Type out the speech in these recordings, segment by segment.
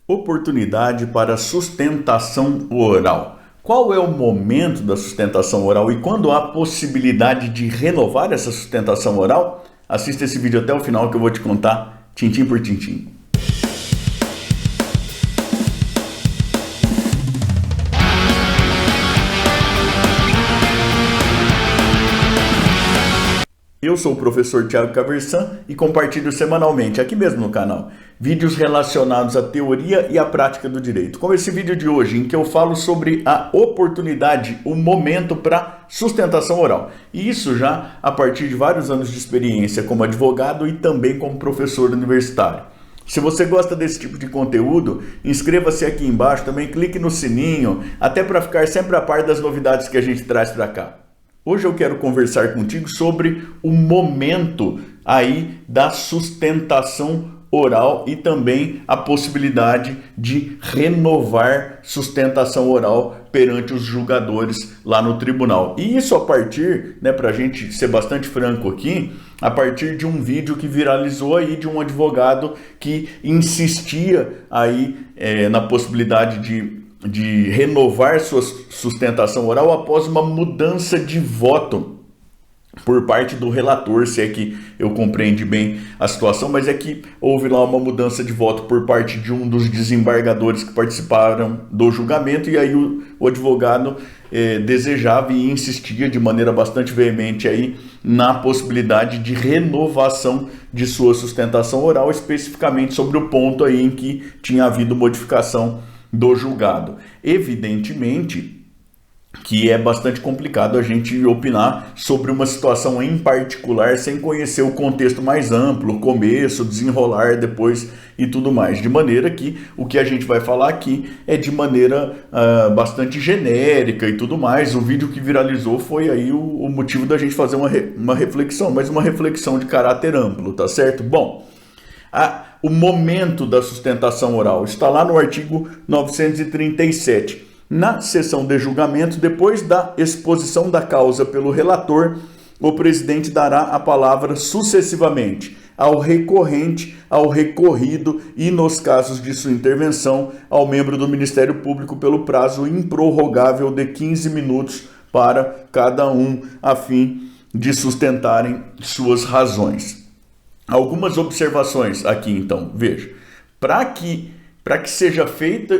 Oportunidade para sustentação oral. Qual é o momento da sustentação oral e quando há possibilidade de renovar essa sustentação oral? Assista esse vídeo até o final que eu vou te contar tintim por tintim. Eu sou o professor Thiago Caversan e compartilho semanalmente, aqui mesmo no canal, vídeos relacionados à teoria e à prática do direito. Como esse vídeo de hoje, em que eu falo sobre a oportunidade, o momento para sustentação oral. E isso já a partir de vários anos de experiência como advogado e também como professor universitário. Se você gosta desse tipo de conteúdo, inscreva-se aqui embaixo, também clique no sininho, até para ficar sempre a par das novidades que a gente traz para cá. Hoje eu quero conversar contigo sobre o momento aí da sustentação oral e também a possibilidade de renovar sustentação oral perante os julgadores lá no tribunal. E isso a partir, para a gente ser bastante franco aqui, a partir de um vídeo que viralizou aí de um advogado que insistia aí na possibilidade de renovar sua sustentação oral após uma mudança de voto por parte do relator, se é que eu compreendi bem a situação, mas é que houve lá uma mudança de voto por parte de um dos desembargadores que participaram do julgamento, e aí o advogado desejava e insistia de maneira bastante veemente aí na possibilidade de renovação de sua sustentação oral, especificamente sobre o ponto aí em que tinha havido modificação do julgado. Evidentemente que é bastante complicado a gente opinar sobre uma situação em particular sem conhecer o contexto mais amplo, o começo, o desenrolar depois e tudo mais. De maneira que o que a gente vai falar aqui é de maneira bastante genérica e tudo mais. O vídeo que viralizou foi aí o motivo da gente fazer uma reflexão, mas uma reflexão de caráter amplo, tá certo? Bom, o momento da sustentação oral está lá no artigo 937. Na sessão de julgamento, depois da exposição da causa pelo relator, o presidente dará a palavra sucessivamente ao recorrente, ao recorrido e, nos casos de sua intervenção, ao membro do Ministério Público pelo prazo improrrogável de 15 minutos para cada um, a fim de sustentarem suas razões. Algumas observações aqui, então, veja. Para que seja feita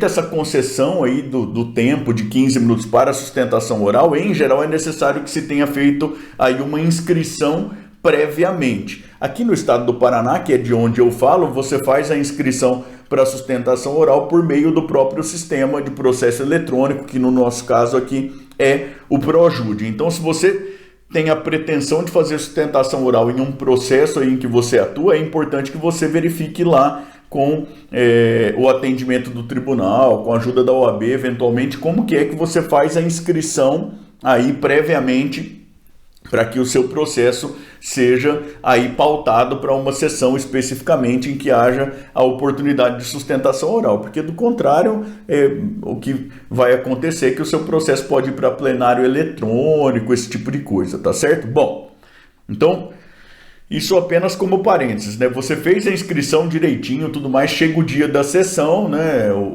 essa concessão aí do tempo de 15 minutos para a sustentação oral, em geral é necessário que se tenha feito aí uma inscrição previamente. Aqui no estado do Paraná, que é de onde eu falo, você faz a inscrição para a sustentação oral por meio do próprio sistema de processo eletrônico, que no nosso caso aqui é o ProJude. Então, se você tem a pretensão de fazer sustentação oral em um processo aí em que você atua, é importante que você verifique lá com o atendimento do tribunal, com a ajuda da OAB, eventualmente, como que é que você faz a inscrição aí previamente para que o seu processo seja aí pautado para uma sessão especificamente em que haja a oportunidade de sustentação oral, porque do contrário, o que vai acontecer é que o seu processo pode ir para plenário eletrônico, esse tipo de coisa, tá certo? Bom, então, isso apenas como parênteses, Você fez a inscrição direitinho, tudo mais, chega o dia da sessão,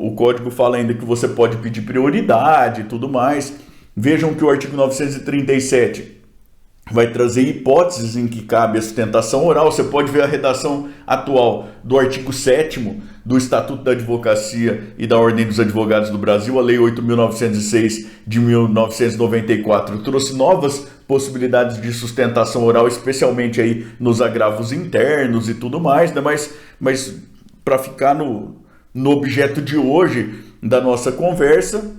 O código fala ainda que você pode pedir prioridade e tudo mais. Vejam que o artigo 937 vai trazer hipóteses em que cabe a sustentação oral. Você pode ver a redação atual do artigo 7º do Estatuto da Advocacia e da Ordem dos Advogados do Brasil, a Lei 8.906 de 1994, trouxe novas possibilidades de sustentação oral, especialmente aí nos agravos internos e tudo mais, Mas para ficar no objeto de hoje da nossa conversa,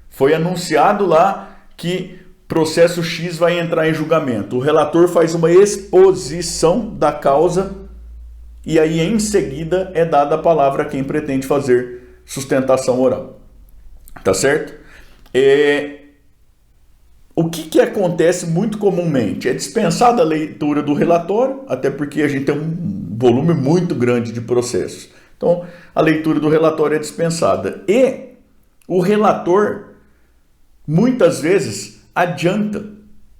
foi anunciado lá que processo X vai entrar em julgamento. O relator faz uma exposição da causa e aí em seguida é dada a palavra a quem pretende fazer sustentação oral. Tá certo? O que acontece muito comumente? É dispensada a leitura do relatório, até porque a gente tem um volume muito grande de processos. Então, a leitura do relatório é dispensada. E o relator, muitas vezes, adianta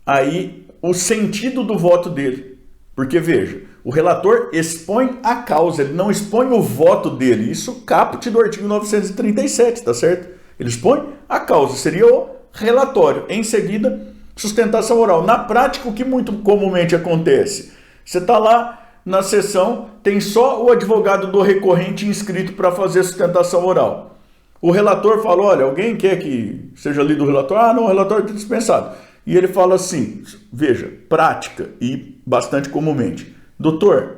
aí o sentido do voto dele. Porque, veja, o relator expõe a causa, ele não expõe o voto dele. Isso caput do artigo 937, tá certo? Ele expõe a causa, seria o relatório. Em seguida, sustentação oral. Na prática, o que muito comumente acontece? Você está lá na sessão, tem só o advogado do recorrente inscrito para fazer a sustentação oral. O relator fala, olha, alguém quer que seja lido o relatório? Ah, não, o relatório está dispensado. E ele fala assim, veja, prática e bastante comumente. Doutor,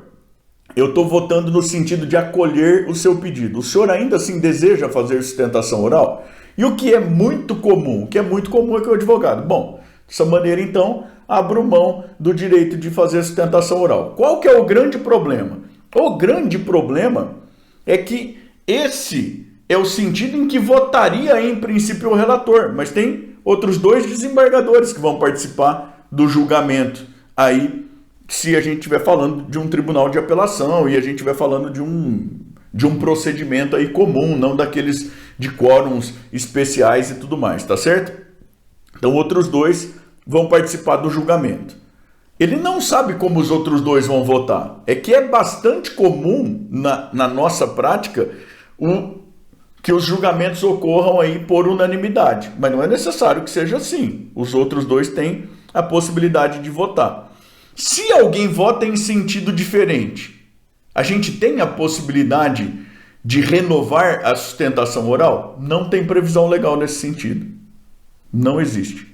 eu estou votando no sentido de acolher o seu pedido. O senhor ainda assim deseja fazer sustentação oral? E o que é muito comum? O que é muito comum é que o advogado, bom, dessa maneira então, abro mão do direito de fazer sustentação oral. Qual que é o grande problema? O grande problema é que esse é o sentido em que votaria em princípio o relator, mas tem outros dois desembargadores que vão participar do julgamento. Aí, se a gente estiver falando de um tribunal de apelação e a gente estiver falando de um procedimento aí comum, não daqueles de quórums especiais e tudo mais, tá certo? Então, outros dois vão participar do julgamento. Ele não sabe como os outros dois vão votar. É que é bastante comum na nossa prática que os julgamentos ocorram aí por unanimidade, mas não é necessário que seja assim. Os outros dois têm a possibilidade de votar. Se alguém vota em sentido diferente, a gente tem a possibilidade de renovar a sustentação oral? Não tem previsão legal nesse sentido. Não existe.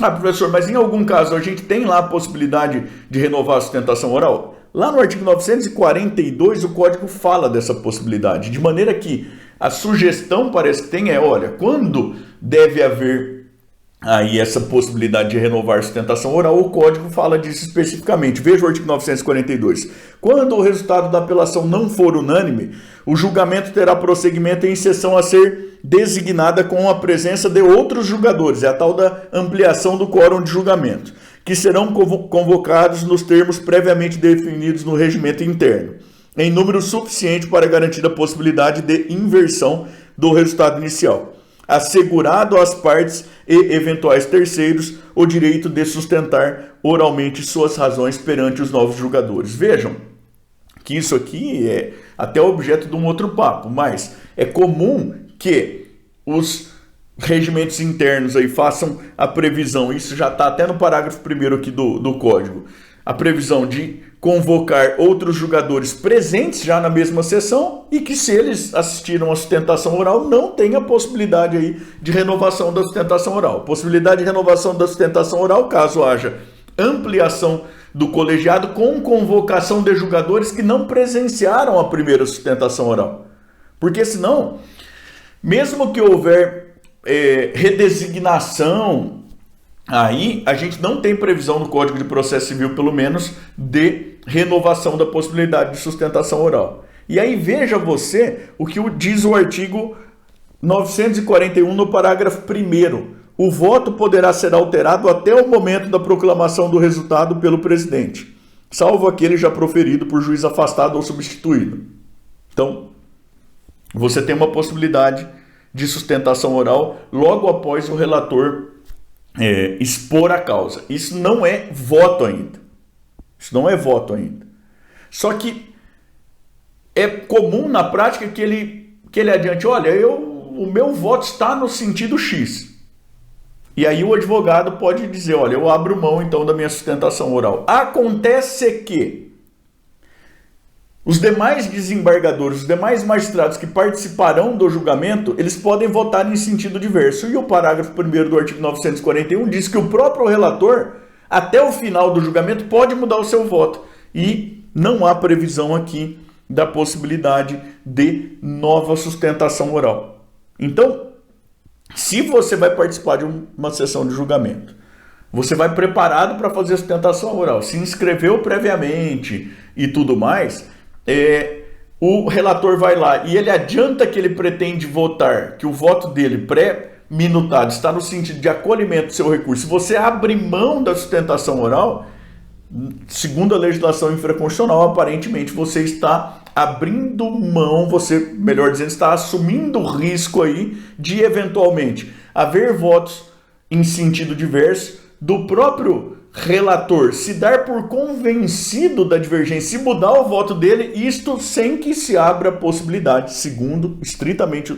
Ah, professor, mas em algum caso a gente tem lá a possibilidade de renovar a sustentação oral? Lá no artigo 942 o Código fala dessa possibilidade, de maneira que a sugestão parece que tem olha, quando deve haver aí essa possibilidade de renovar a sustentação oral, o Código fala disso especificamente. Veja o artigo 942. Quando o resultado da apelação não for unânime, o julgamento terá prosseguimento em sessão a ser designada com a presença de outros julgadores, é a tal da ampliação do quórum de julgamento, que serão convocados nos termos previamente definidos no regimento interno, em número suficiente para garantir a possibilidade de inversão do resultado inicial, assegurado às partes e eventuais terceiros o direito de sustentar oralmente suas razões perante os novos julgadores. Vejam que isso aqui é até objeto de um outro papo, mas é comum que os regimentos internos aí façam a previsão, isso já está até no parágrafo 1º aqui do Código, a previsão de convocar outros julgadores presentes já na mesma sessão e que, se eles assistiram à sustentação oral, não tem a possibilidade aí de renovação da sustentação oral. Possibilidade de renovação da sustentação oral caso haja ampliação do colegiado com convocação de julgadores que não presenciaram a primeira sustentação oral. Porque senão, mesmo que houver redesignação, aí a gente não tem previsão no Código de Processo Civil, pelo menos, de renovação da possibilidade de sustentação oral. E aí veja você o que diz o artigo 941 no parágrafo 1º. O voto poderá ser alterado até o momento da proclamação do resultado pelo presidente, salvo aquele já proferido por juiz afastado ou substituído. Então, você tem uma possibilidade de sustentação oral logo após o relator expor a causa. Isso não é voto ainda. Isso não é voto ainda. Só que é comum na prática que ele adiante, olha, o meu voto está no sentido X. E aí o advogado pode dizer, olha, eu abro mão então da minha sustentação oral. Acontece que os demais desembargadores, os demais magistrados que participarão do julgamento, eles podem votar em sentido diverso. E o parágrafo 1º do artigo 941 diz que o próprio relator, até o final do julgamento, pode mudar o seu voto. E não há previsão aqui da possibilidade de nova sustentação oral. Então, se você vai participar de uma sessão de julgamento, você vai preparado para fazer a sustentação oral, se inscreveu previamente e tudo mais, o relator vai lá e ele adianta que ele pretende votar, que o voto dele pré-minutado está no sentido de acolhimento do seu recurso. Se você abre mão da sustentação oral, segundo a legislação infraconstitucional, aparentemente você está abrindo mão, você, melhor dizendo, está assumindo o risco aí de eventualmente haver votos em sentido diverso do próprio relator se dar por convencido da divergência e mudar o voto dele, isto sem que se abra a possibilidade, segundo estritamente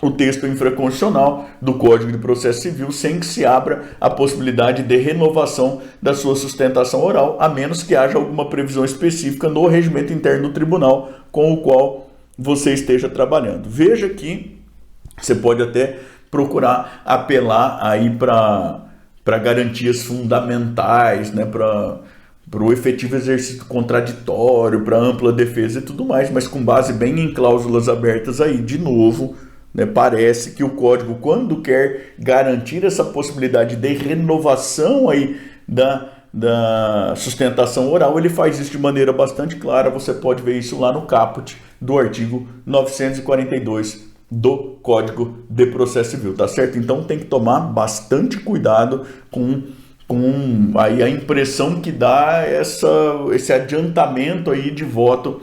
o texto infraconstitucional do Código de Processo Civil, sem que se abra a possibilidade de renovação da sua sustentação oral, a menos que haja alguma previsão específica no regimento interno do tribunal com o qual você esteja trabalhando. Veja que você pode até procurar apelar aí para garantias fundamentais, né, para o efetivo exercício contraditório, para ampla defesa e tudo mais, mas com base bem em cláusulas abertas aí, de novo, né, parece que o Código, quando quer garantir essa possibilidade de renovação aí da sustentação oral, ele faz isso de maneira bastante clara. Você pode ver isso lá no caput do artigo 942 do Código de Processo Civil, tá certo? Então tem que tomar bastante cuidado com aí a impressão que dá esse adiantamento aí de voto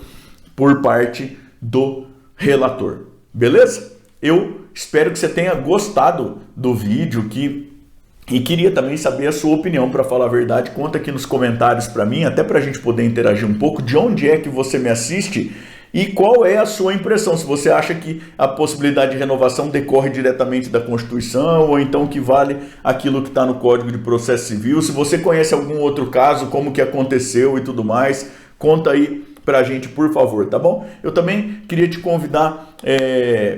por parte do relator. Beleza? Eu espero que você tenha gostado do vídeo e queria também saber a sua opinião, para falar a verdade. Conta aqui nos comentários para mim, até para a gente poder interagir um pouco, de onde é que você me assiste e qual é a sua impressão. Se você acha que a possibilidade de renovação decorre diretamente da Constituição ou então que vale aquilo que está no Código de Processo Civil. Se você conhece algum outro caso, como que aconteceu e tudo mais, conta aí pra gente, por favor, tá bom? Eu também queria te convidar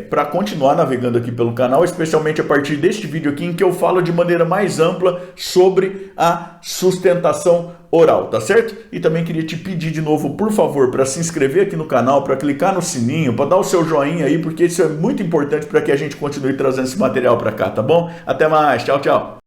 para continuar navegando aqui pelo canal, especialmente a partir deste vídeo aqui, em que eu falo de maneira mais ampla sobre a sustentação oral, tá certo? E também queria te pedir de novo, por favor, para se inscrever aqui no canal, para clicar no sininho, para dar o seu joinha aí, porque isso é muito importante para que a gente continue trazendo esse material para cá, tá bom? Até mais, tchau, tchau!